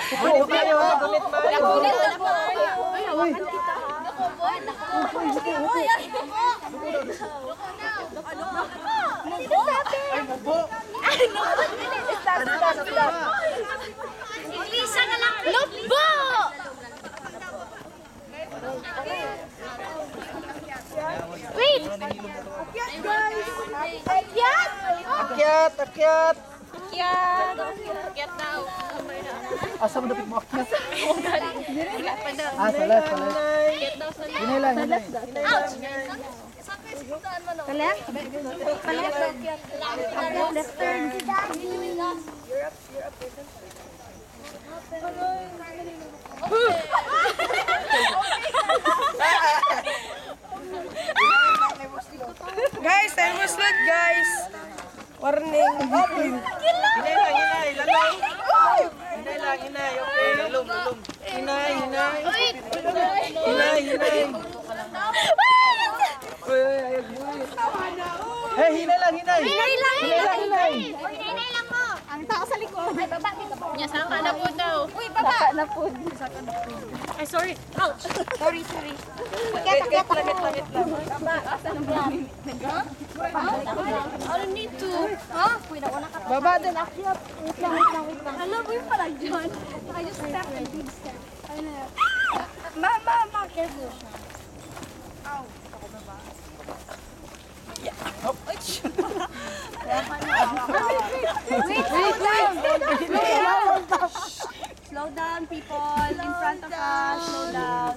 Ulit tayo. Ulit tayo. Ay, hawakan kita. Inglisa na lang. Lobo! Wait! Akyat, guys! Akyat! Akyat, akyat. Akyat! Akyat daw. Asa mo dapat mo akyat? Wala pa daw. Salat, salat. Akyat daw sa Hinay lang, hinay. ouch! Saan kayo sipuntaan mo? Palit? Palit. Palit, left turn. Guys, time was late, guys. Warning. Hinay lang, hinay. Lalaw. Hinay lang, hinay. Okay, lulong, lulong. Hinay, hinay. Hinay, hinay. Uy, uy, uy. Eh, hinay lang, hinay. Hinay lang, Hinay lang, hinay. Hinay lang mo. Ang tao sa likod. Ay, baba, dito ba? Niya, saan ka na po daw? Uy, baba. Na po. Ay, sorry. Ouch! Sorry. Akyat ako. I don't need to. Ha? Uy, nauna ka. Baba din. Akyat. Wait lang. Alam mo yung pala dyan. I just stepped and big step. Ayun na. Ma, careful. Wait, slow down, people. In front of us. Slow down.